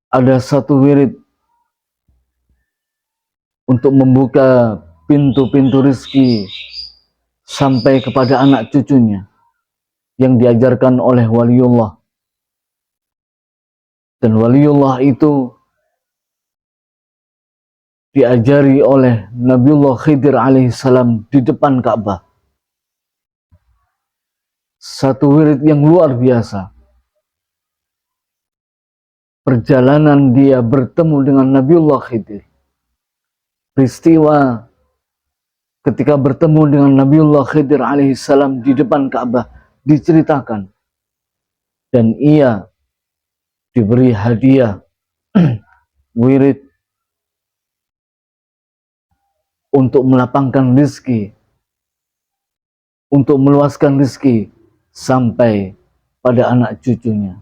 ada satu wirid untuk membuka pintu-pintu rizki sampai kepada anak cucunya yang diajarkan oleh waliullah. Dan waliullah itu diajari oleh Nabiullah Khidir alaihissalam di depan Ka'bah. Satu wirid yang luar biasa. Perjalanan dia bertemu dengan Nabiullah Khidir. Peristiwa ketika bertemu dengan Nabiullah Khidir alaihissalam di depan Ka'bah diceritakan. Dan ia diberi hadiah wirid untuk melapangkan rizki, untuk meluaskan rizki sampai pada anak cucunya.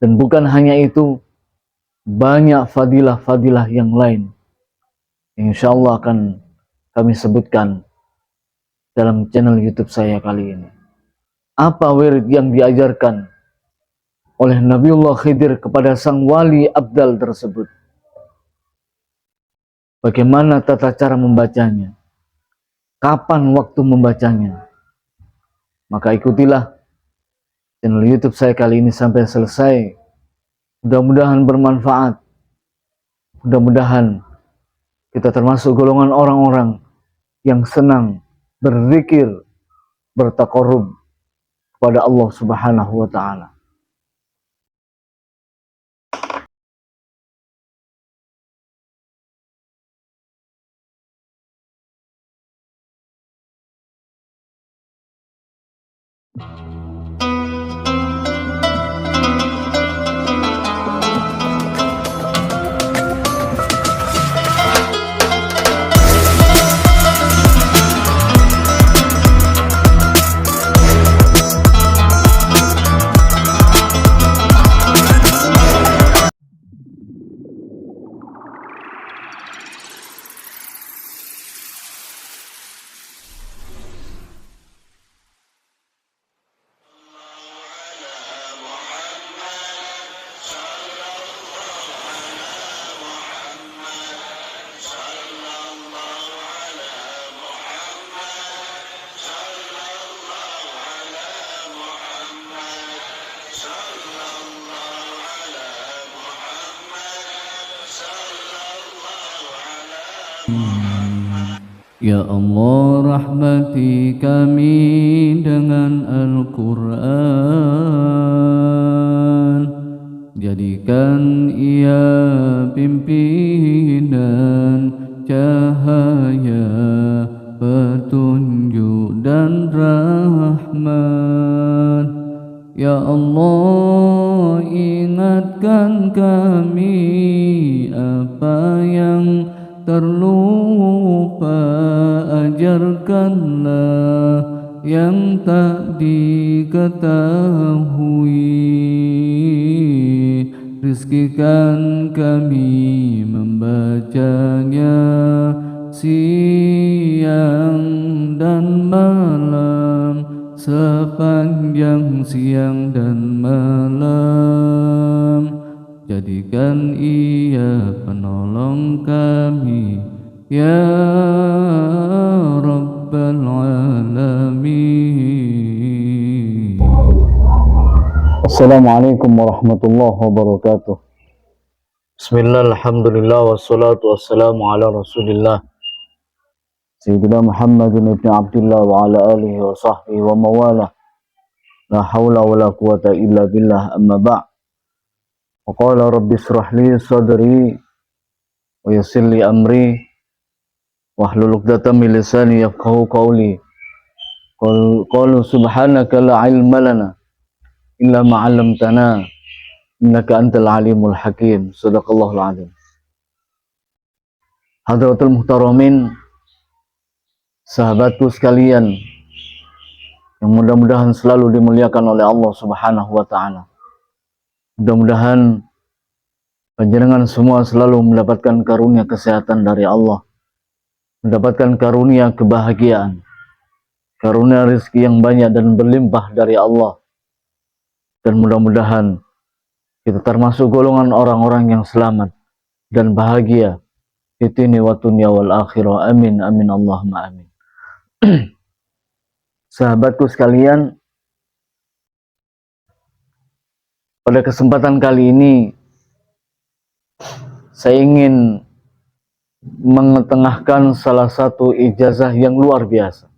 Dan bukan hanya itu, banyak fadilah-fadilah yang lain yang insyaallah akan kami sebutkan dalam channel YouTube saya kali ini. Apa wirid yang diajarkan oleh Nabiullah Khidir kepada sang wali abdal tersebut? Bagaimana tata cara membacanya? Kapan waktu membacanya? Maka ikutilah channel YouTube saya kali ini sampai selesai. Mudah-mudahan bermanfaat. Mudah-mudahan kita termasuk golongan orang-orang yang senang berzikir, bertaqarrub kepada Allah Subhanahu wa taala. Ya Allah, rahmati kami dengan Al-Quran. Jadikan ia pimpinan, cahaya, petunjuk dan rahmat. Ya Allah, ingatkan kami apa yang terlupa, ajarkanlah yang tak diketahui. Rizkikan kami membacanya siang dan malam, sepanjang siang dan malam. Jadikan ia penolong kami, ya Rabbal Alamin. Assalamualaikum warahmatullahi wabarakatuh. Bismillah, alhamdulillah, wassalatu wassalamu ala rasulillah Sayyidina Muhammadin ibn Abdullah wa ala alihi wa sahbihi wa mawalah. La hawla wa la quwata illa billah, amma ba' wa qala rabbi israh li sadri wa yassir li amri wahlul 'uqdatam min lisani yafqahu qawli. Qalu subhanaka la ilma lana illa ma 'allamtana innaka antal alimul hakim. Shadaqallahul azim. Hadratul muhtaramin, sahabatku sekalian yang mudah-mudahan selalu dimuliakan oleh Allah Subhanahu wa taala. Mudah-mudahan panjenengan semua selalu mendapatkan karunia kesehatan dari Allah, mendapatkan karunia kebahagiaan, karunia rezeki yang banyak dan berlimpah dari Allah, dan mudah-mudahan kita termasuk golongan orang-orang yang selamat dan bahagia di dunia wa dunya wal akhirah. Amin amin Allahumma amin. Sahabatku sekalian, pada kesempatan kali ini saya ingin mengetengahkan salah satu ijazah yang luar biasa.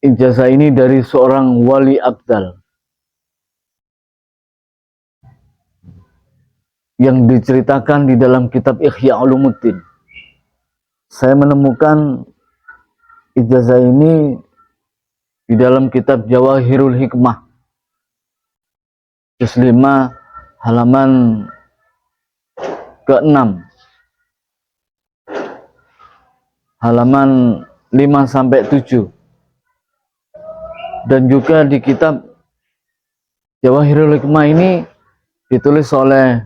Ijazah ini dari seorang wali abdal yang diceritakan di dalam kitab Ihya Ulumuddin. Saya menemukan ijazah ini di dalam kitab Jawahirul Hikmah, juz 5 halaman ke-6, halaman 5-7, dan juga di kitab Jawahirul Hikmah ini ditulis oleh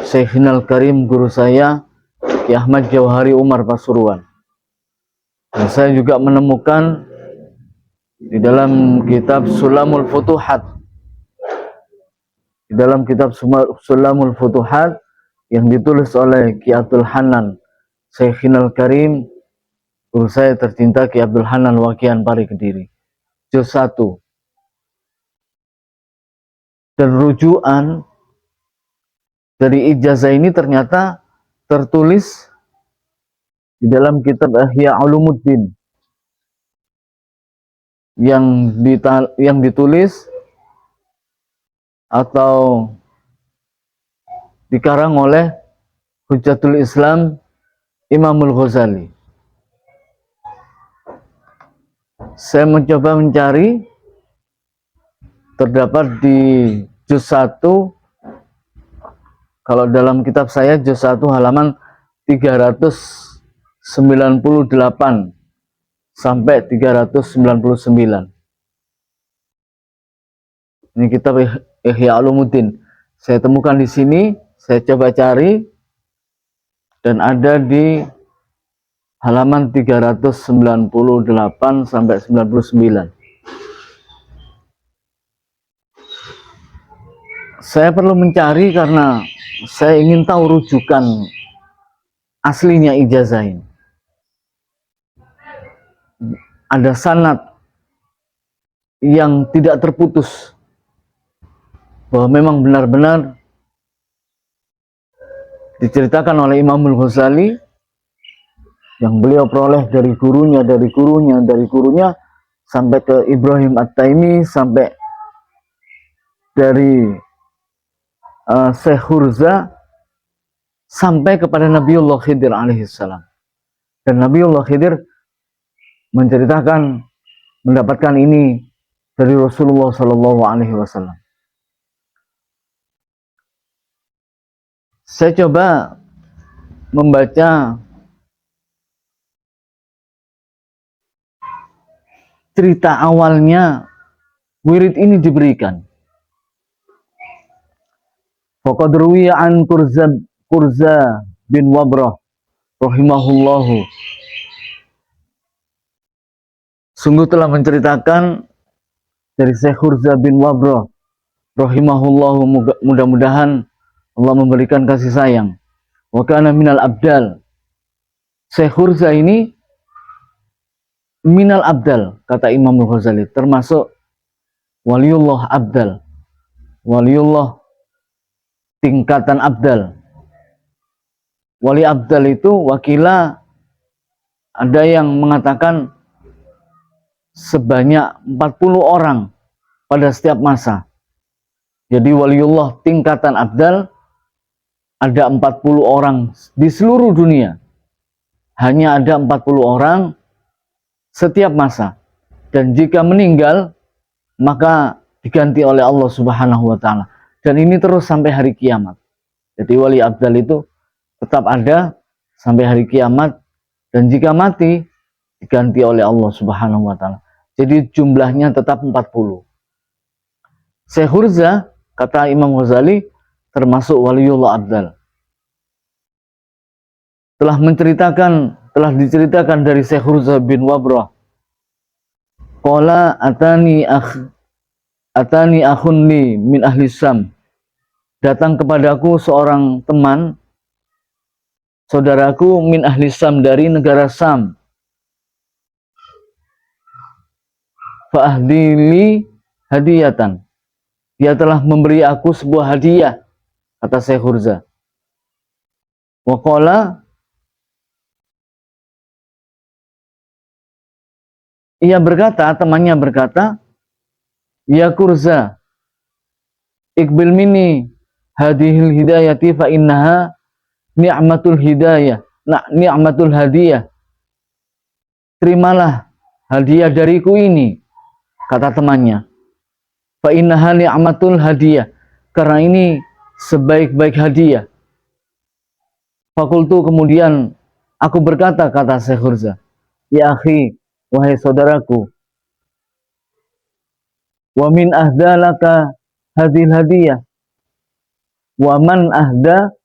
Syekhinal Karim, guru saya Ki Ahmad Jauhari Umar Pasuruan. Dan saya juga menemukan di dalam kitab Sulamul Futuhat, di dalam kitab Sulamul Futuhat yang ditulis oleh Ki Abdul Hanan Syekhinal Karim, guru saya tercinta Ki Abdul Hanan Wakian Pari Kediri, juz 1. Dan rujukan dari ijazah ini ternyata tertulis di dalam kitab Ihya Ulumuddin yang ditulis atau dikarang oleh Hujjatul Islam Imamul Ghazali. Saya mencoba mencari, terdapat di juz 1, kalau dalam kitab saya juz 1 halaman 398 sampai 399. Ini kitab Ihya Ulumuddin. Saya temukan di sini, saya coba cari, dan ada di halaman 398 sampai 99. Saya perlu mencari karena saya ingin tahu rujukan aslinya ijazah ini. Ada sanad yang tidak terputus bahwa memang benar-benar diceritakan oleh Imamul Ghazali yang beliau peroleh dari gurunya sampai ke Ibrahim At-Taimi, sampai dari Syekh Hurza sampai kepada Nabiullah Khidir alaihissalam. Dan Nabiullah Khidir menceritakan mendapatkan ini dari Rasulullah Shallallahu Alaihi Wasallam. Saya coba membaca cerita awalnya wirid ini diberikan. Faqad ruwiya an Kurza bin Wabrah rahimahullahu. Sungguh telah menceritakan dari Syekh Kurza bin Wabrah rahimahullahu, mudah-mudahan Allah memberikan kasih sayang. Wa kana minal abdal. Syekh Kurza ini minal abdal, kata Imam Ghazali, termasuk waliullah abdal. Waliullah tingkatan abdal. Wali abdal itu wakila, ada yang mengatakan sebanyak 40 orang pada setiap masa. Jadi waliullah tingkatan abdal ada 40 orang di seluruh dunia. Hanya ada 40 orang setiap masa. Dan jika meninggal, maka diganti oleh Allah Subhanahu wa Ta'ala. Dan ini terus sampai hari kiamat. Jadi wali abdal itu tetap ada sampai hari kiamat, dan jika mati diganti oleh Allah Subhanahu wa Ta'ala. Jadi jumlahnya tetap 40. Syekh Hurza, kata Imam Ghazali, termasuk waliullah abdal. Telah diceritakan dari Syekh Hurza bin Wabrah. Qala atani akhun li min ahli Syam datang kepadaku seorang teman, saudaraku min ahli Sam, dari negara Sam. Fa'ahdili hadiyatan. Dia telah memberi aku sebuah hadiah, kata Syekh Hurza. Waqala, ia berkata, temannya berkata, ya Kurza, ikbil mini hadihil hidayati fa innaha ni'matul hidayah, ni'matul hadiyah. Terimalah hadiah dariku ini, kata temannya. Fa innaha ni'matul hadiyah, karena ini sebaik-baik hadiah. Fakultu, kemudian aku berkata, kata Syekh Hurza, ya akhi, wahai saudaraku, wa min ahda laka hadil hadiyah, wa man ahda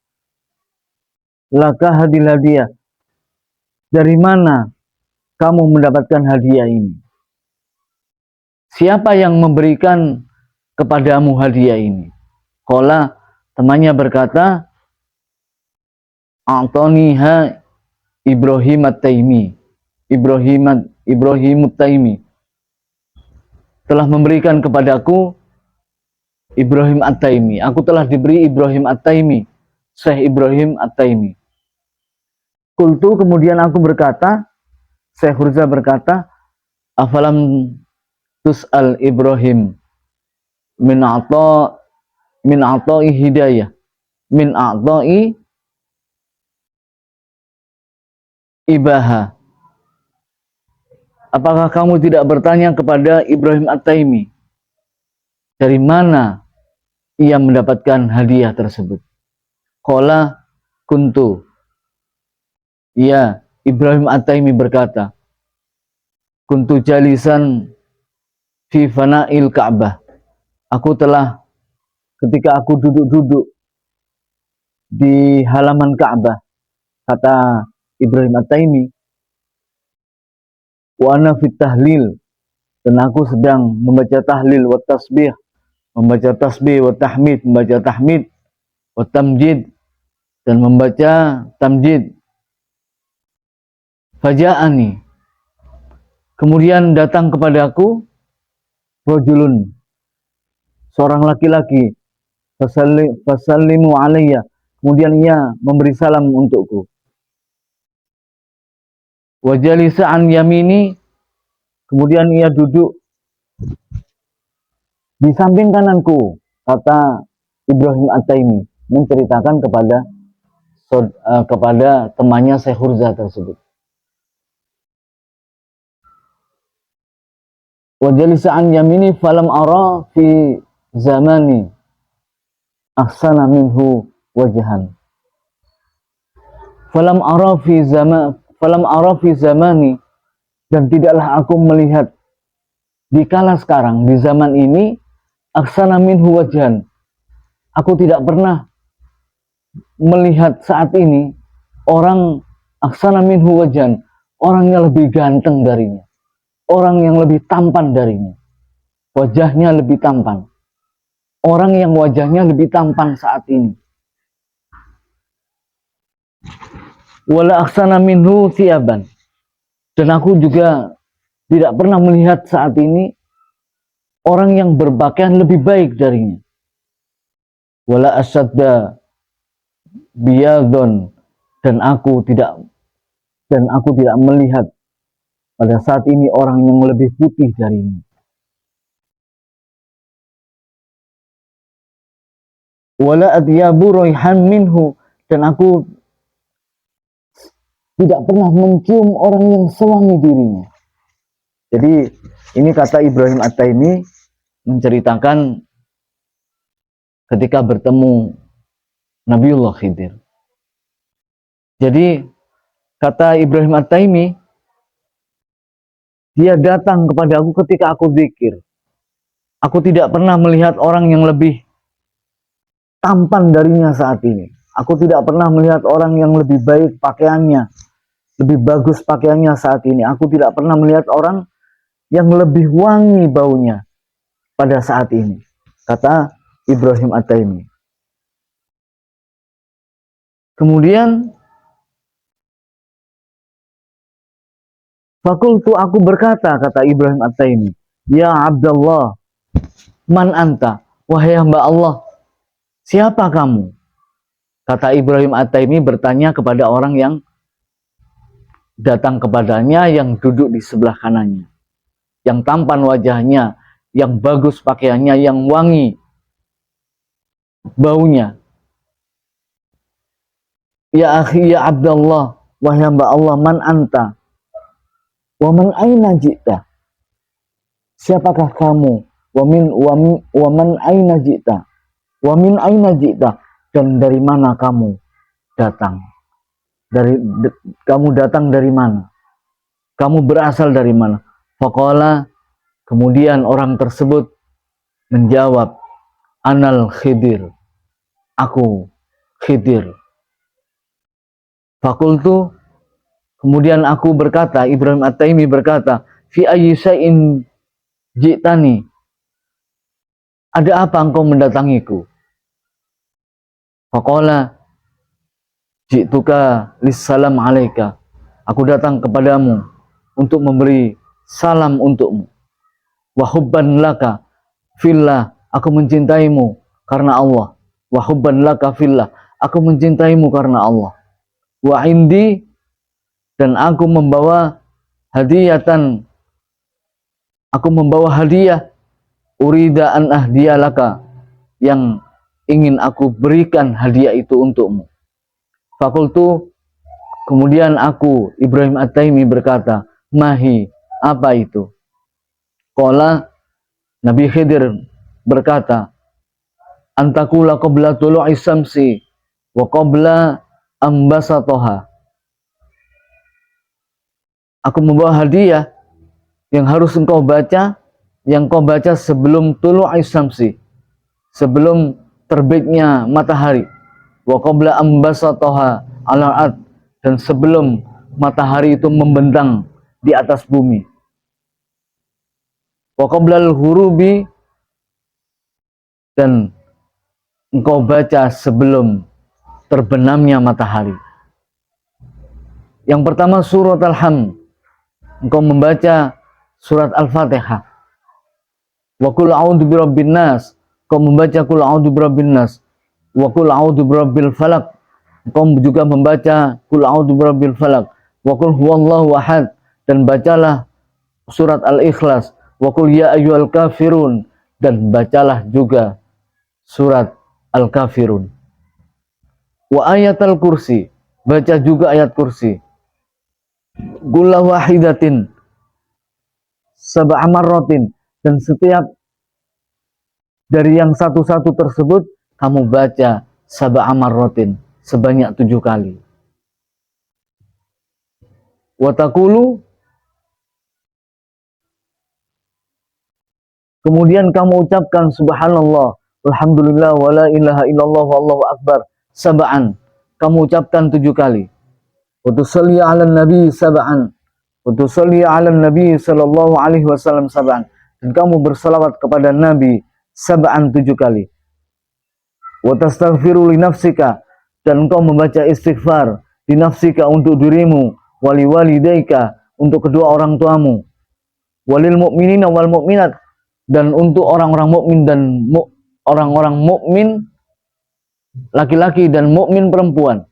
laka hadil hadiyah. Dari mana kamu mendapatkan hadiah ini? Siapa yang memberikan kepadamu hadiah ini? Qala, temannya berkata, a'taniha Ibrahim At-Taimi. Ibrahim At-Taimi telah memberikan kepadaku Ibrahim At-Taimi. Aku telah diberi Ibrahim At-Taimi, Syekh Ibrahim At-Taimi. Kultu, kemudian aku berkata, Syekh Hurza berkata, afalam tus'al Ibrahim min a'ta'i hidayah, min a'ta'i ibaha. Apakah kamu tidak bertanya kepada Ibrahim At-Taimi dari mana ia mendapatkan hadiah tersebut? Qala kuntu. Ya, Ibrahim At-Taimi berkata, kuntu jalisan fi fana'il Ka'bah. Aku telah, ketika aku duduk-duduk di halaman Ka'bah, kata Ibrahim At-Taimi, wa ana fit tahlil, dan aku sedang membaca tahlil wa tasbih, membaca tasbih wa tahmid, membaca tahmid wa tamjid, dan membaca tamjid. Faja'ani, kemudian datang kepadaku rajulun, seorang laki-laki, fasallimu alayya, kemudian ia memberi salam untukku. Wajalisa an yamini, kemudian ia duduk di samping kananku, kata Ibrahim At-Taimi, menceritakan kepada temannya Syekh Hurza tersebut. Wajalisa an yamini falam ara fi zamani ahsana minhu wajhan. Falam ara fi zamani, dan tidaklah aku melihat di kala sekarang, di zaman ini, ahsana minhu wajhan. Aku tidak pernah melihat saat ini orang ahsana minhu wajhan, orang yang lebih ganteng darinya, orang yang lebih tampan darinya, wajahnya lebih tampan, orang yang wajahnya lebih tampan saat ini. Wala ahsana minhu thiyaban, dan aku juga tidak pernah melihat saat ini orang yang berpakaian lebih baik darinya. Wala asyadda biyadun, dan aku tidak melihat pada saat ini orang yang lebih putih darinya. Wala adyabu raihan minhu, dan aku tidak pernah mencium orang yang sewangi dirinya. Jadi ini kata Ibrahim At-Taimi menceritakan ketika bertemu Nabiullah Khidir. Jadi kata Ibrahim At-Taimi, dia datang kepada aku ketika aku zikir. Aku tidak pernah melihat orang yang lebih tampan darinya saat ini. Aku tidak pernah melihat orang yang lebih baik pakaiannya, lebih bagus pakaiannya saat ini. Aku tidak pernah melihat orang yang lebih wangi baunya pada saat ini, kata Ibrahim At-Taimi. Kemudian fakultu, aku berkata, kata Ibrahim At-Taimi, ya Abdullah, man anta, wahai hamba Allah, siapa kamu? Kata Ibrahim At-Taimi bertanya kepada orang yang datang kepadanya, yang duduk di sebelah kanannya, yang tampan wajahnya, yang bagus pakaiannya, yang wangi baunya. Ya akhi, ya Abdullah, wahai hamba Allah, man anta, wa man aina jita, siapakah kamu? Wa man aina jita, wa min aina jita, dan dari mana kamu datang? Kamu datang dari mana? Kamu berasal dari mana? Faqala, kemudian orang tersebut menjawab, anal Khidir, aku Khidir. Fakultu, kemudian aku berkata, Ibrahim At-Taimi berkata, fi ayyi syai'in ji'tani, ada apa engkau mendatangiku? Faqala, ji'tuka lissalam alaika, aku datang kepadamu untuk memberi salam untukmu. Wa hubban laka fillah, aku mencintaimu karena Allah. Wa hubban laka fillah, aku mencintaimu karena Allah. Wa indi, dan aku membawa hadiyatan, aku membawa hadiah, urida an ahdiyalaka, yang ingin aku berikan hadiah itu untukmu. Fakultu, kemudian aku Ibrahim At-Taimi berkata, mahi, apa itu? Qala, Nabi Khidir berkata, antakula qabla tulu'i samsi wa qabla ambasatoha, aku membawa hadiah yang harus engkau baca, yang kau baca sebelum tulu'i samsi, sebelum terbitnya matahari, wa qabla ambasatoha ala'ad, dan sebelum matahari itu membentang di atas bumi, wa qabla al-ghurubi, dan engkau baca sebelum terbenamnya matahari. Yang pertama surat Al-Hamd, engkau membaca surat Al-Fatihah. Wa qul a'udzu birabbin nas, engkau membaca qul a'udzu birabbin nas. Wa qul a'udzu birabbil falaq, engkau juga membaca qul a'udzu birabbil falaq. Wa qul huwallahu ahad, dan bacalah surat Al-Ikhlas. Wa qul ya ayyuhal kafirun, dan bacalah juga surat Al-Kafirun. Wa ayatul kursi, baca juga ayat kursi. Gula wahidatin sab'a marratin, dan setiap dari yang satu-satu tersebut kamu baca sab'a marratin, sebanyak 7 kali. Wa taqulu, kemudian kamu ucapkan subhanallah, alhamdulillah, wa la ilaha illallah, wallahu akbar, sab'an, kamu ucapkan 7 kali. Wa tusalli 'alan nabi sab'an, wa tusalli 'alan nabi sallallahu alaihi wasallam sab'an, dan kamu bersalawat kepada Nabi sab'an 7 kali. Wa tastaghfiru li nafsika, dan engkau membaca istighfar li nafsika, untuk dirimu, wali walidaika, untuk kedua orang tuamu, walil mu'minina wal mu'minat, dan untuk orang-orang mukmin dan orang-orang mukmin laki-laki dan mukmin perempuan,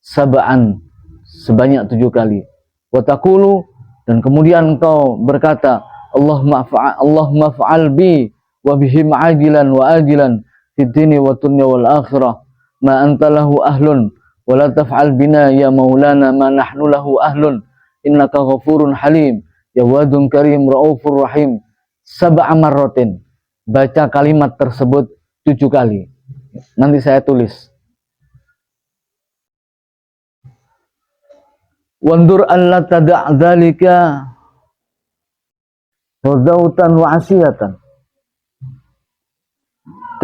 sab'an, sebanyak 7 kali. Wa taqulu, dan kemudian engkau berkata, Allahumma fa'al bi wa bihim ajilan wa ajilan fid dini wa dunya wal akhirah ma anta lahu ahlun wa la taf'al bina ya maulana ma nahnu lahu ahlun innaka ghafurun halim ya wadun karim raufur rahim, sab'a marratin. Baca kalimat tersebut 7 kali. Nanti saya tulis. Wandur alla tada' dzalika ghadawtan wa asiyatan,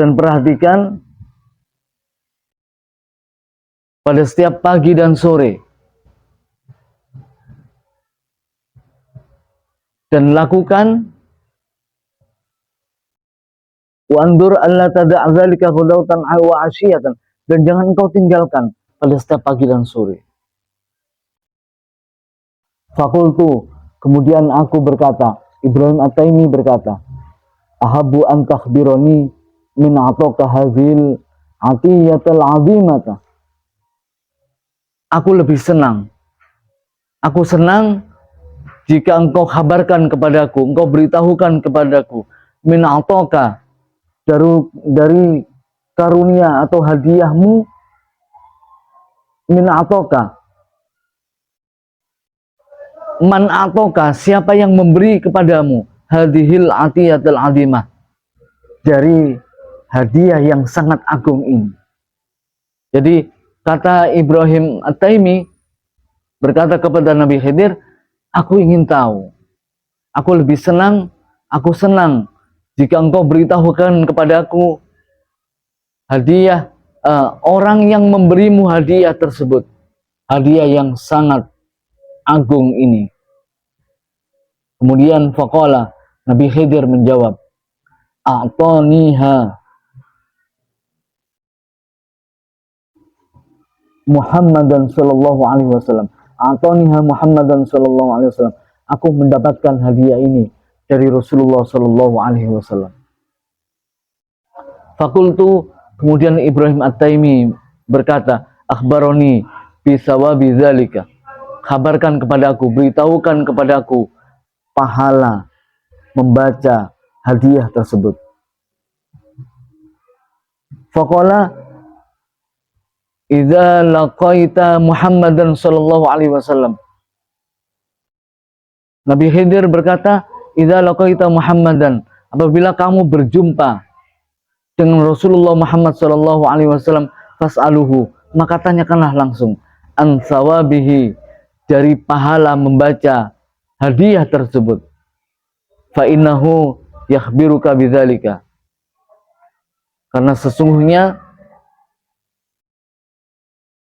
dan perhatikan pada setiap pagi dan sore, dan lakukan wandur alla tada' dzalika ghadawtan wa asiyatan, dan jangan engkau tinggalkan pada setiap pagi dan sore. Fakultu, kemudian aku berkata, Ibrahim At-Taimi berkata, ahabu an takhbironi min atoka hazil atiyatal azimata. Aku lebih senang, aku senang jika engkau kabarkan kepadaku, engkau beritahukan kepadaku, min atoka, dari karunia atau hadiahmu, min atoka, man atoka, siapa yang memberi kepadamu, hadhil atiyatul azimah, dari hadiah yang sangat agung ini. Jadi kata Ibrahim At-Taimi berkata kepada Nabi Khidir, aku ingin tahu, aku lebih senang, aku senang jika engkau beritahukan kepadaku hadiah, orang yang memberimu hadiah tersebut, hadiah yang sangat agung ini. Kemudian faqala, Nabi Khidir menjawab, a'taniha Muhammadan sallallahu alaihi wasallam. A'taniha Muhammadan sallallahu alaihi wasallam. Aku mendapatkan hadiah ini dari Rasulullah sallallahu alaihi wasallam. Fakultu, kemudian Ibrahim At-Taimi berkata, akhbaroni bisawabi dzalika. Kabarkan kepadaku, beritahukan kepadaku pahala membaca hadiah tersebut. Faqala idza laqaita Muhammadan sallallahu alaihi wasallam. Nabi Khidir berkata, idza laqaita Muhammadan, apabila kamu berjumpa dengan Rasulullah Muhammad sallallahu alaihi wasallam, fas'aluhu, maka tanyakanlah langsung an sawabihi, dari pahala membaca hadiah tersebut. Fa innahu yakhbiruka bidzalika, karena sesungguhnya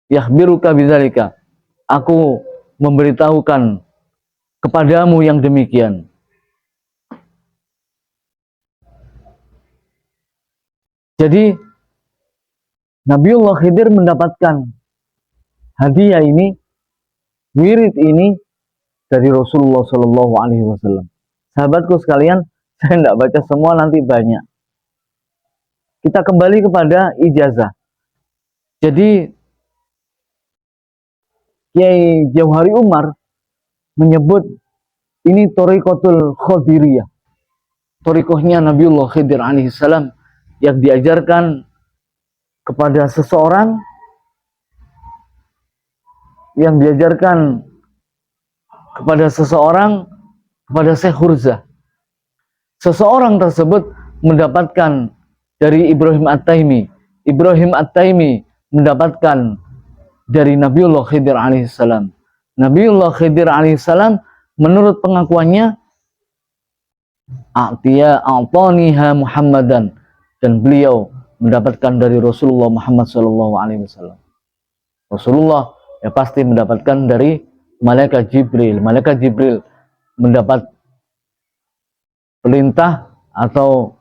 yakhbiruka bidzalika, aku memberitahukan kepadamu yang demikian. Jadi Nabiullah Khidir mendapatkan hadiah ini, wirid ini dari Rasulullah Shallallahu Alaihi Wasallam. Sahabatku sekalian, saya tidak baca semua, nanti banyak. Kita kembali kepada ijazah. Jadi Kiai Jauhari Umar menyebut ini Thariqatul Khadiriyah, thariqahnya Nabiullah Khidir alaihissalam, yang diajarkan kepada seseorang, kepada Syekh Hurzah. Seseorang tersebut mendapatkan dari Ibrahim At-Taimi. Ibrahim At-Taimi mendapatkan dari Nabiullah Khidir alaihissalam. Nabiullah Khidir alaihissalam menurut pengakuannya, a'taniha Muhammadan, dan beliau mendapatkan dari Rasulullah Muhammad sallallahu alaihi wasallam. Rasulullah ya pasti mendapatkan dari malaikat Jibril. Malaikat Jibril mendapat perintah atau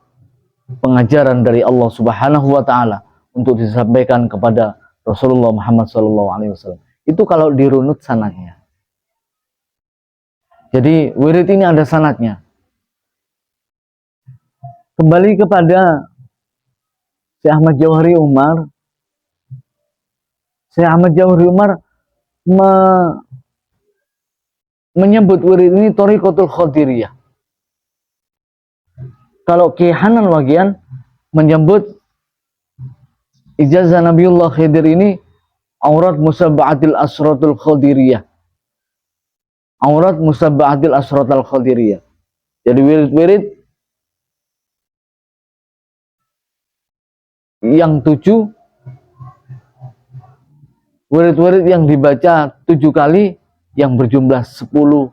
pengajaran dari Allah Subhanahu wa taala untuk disampaikan kepada Rasulullah Muhammad sallallahu alaihi wasallam. Itu kalau dirunut sanadnya. Jadi wirid ini ada sanadnya. Kembali kepada Syekh Ahmad Jauhari Umar. Syekh Ahmad Jauhari Umar menyebut wirid ini Thariqatul Khadiriyah. Kalau Ki Hanan Wagian menyebut ijazah Nabiullah Khidir ini aurat musabba'atil asratul khadiriyah. Aurat musabba'atil asratul khadiriyah. Jadi wirid-wirid yang 7, wirid-wirid yang dibaca 7 kali, yang berjumlah 10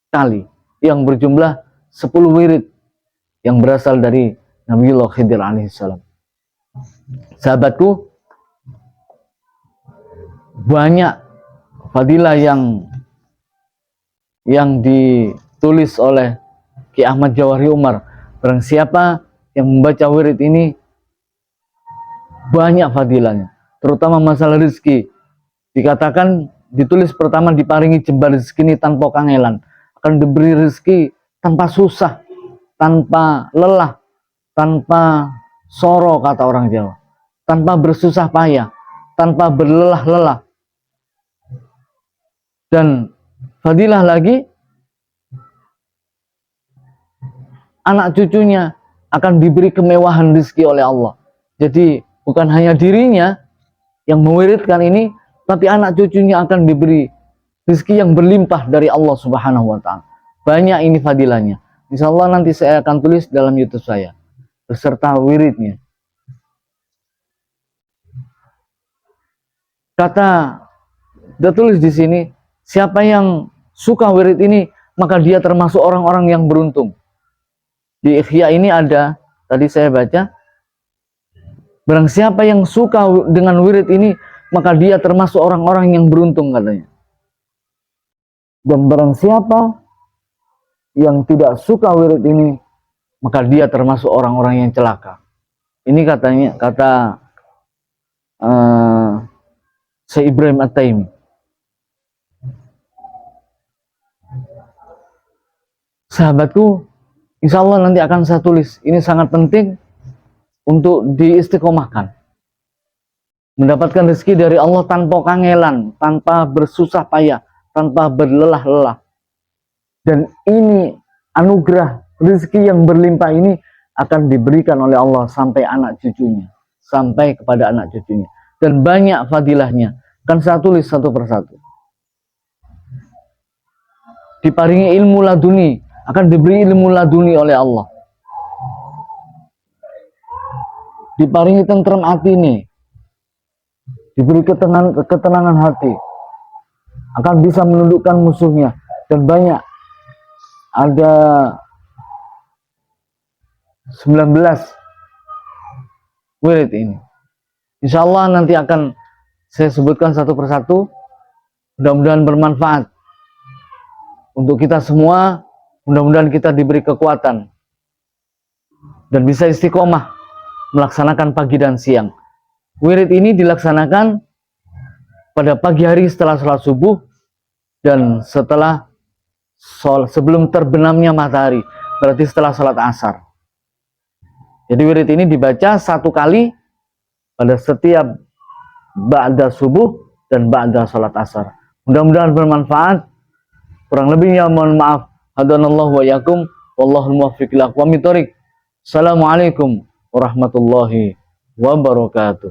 kali, yang berjumlah 10 wirid yang berasal dari Nabiullah Khidir alaihissalam. Sahabatku, banyak fadilah yang ditulis oleh Ki Ahmad Jauhari Umar. Barang siapa yang membaca wirid ini, banyak fadilahnya. terutama masalah rezeki. Dikatakan, ditulis pertama, diparingi jembar rezeki ini tanpa kangelan, akan diberi rezeki tanpa susah, tanpa lelah, tanpa soro kata orang Jawa, tanpa bersusah payah, tanpa berlelah-lelah. Dan fadilah lagi, anak cucunya akan diberi kemewahan rezeki oleh Allah. Jadi bukan hanya dirinya yang mewiridkan ini, tapi anak cucunya akan diberi rezeki yang berlimpah dari Allah Subhanahu wa Ta'ala. Banyak ini fadilahnya. Insya Allah nanti saya akan tulis dalam YouTube saya beserta wiridnya. Kata dia tulis di sini, siapa yang suka wirid ini, maka dia termasuk orang-orang yang beruntung. Di Ikhya ini ada, tadi saya baca, barang siapa yang suka dengan wirid ini, maka dia termasuk orang-orang yang beruntung katanya. Dan barang siapa yang tidak suka wirid ini, maka dia termasuk orang-orang yang celaka. Ini katanya, kata Syekh Ibrahim At-Taimi. Sahabatku, insya Allah nanti akan saya tulis. Ini sangat penting untuk diistiqomahkan. Mendapatkan rezeki dari Allah tanpa kangelan, tanpa bersusah payah, tanpa berlelah-lelah. Dan ini anugerah rezeki yang berlimpah ini akan diberikan oleh Allah sampai anak cucunya, sampai kepada anak cucunya. Dan banyak fadilahnya. Kan saya tulis satu persatu. Diparingi ilmu laduni, akan diberi ilmu laduni oleh Allah. Diparingi tenteram hati ini, diberi ketenangan hati, akan bisa menundukkan musuhnya. Dan banyak, ada 19 wirid ini. Insya Allah nanti akan saya sebutkan satu persatu. Mudah-mudahan bermanfaat untuk kita semua. Mudah-mudahan kita diberi kekuatan dan bisa istiqomah melaksanakan pagi dan siang. Wirid ini dilaksanakan pada pagi hari setelah sholat subuh dan setelah sebelum terbenamnya matahari, berarti setelah sholat asar. Jadi wirid ini dibaca satu kali pada setiap ba'da subuh dan ba'da sholat asar. Mudah-mudahan bermanfaat. Kurang lebihnya mohon maaf. Hadanallahu wa yakum. Wallahul muwaffiq ila aqwamit thoriq. Assalamualaikum warahmatullahi wabarakatuh.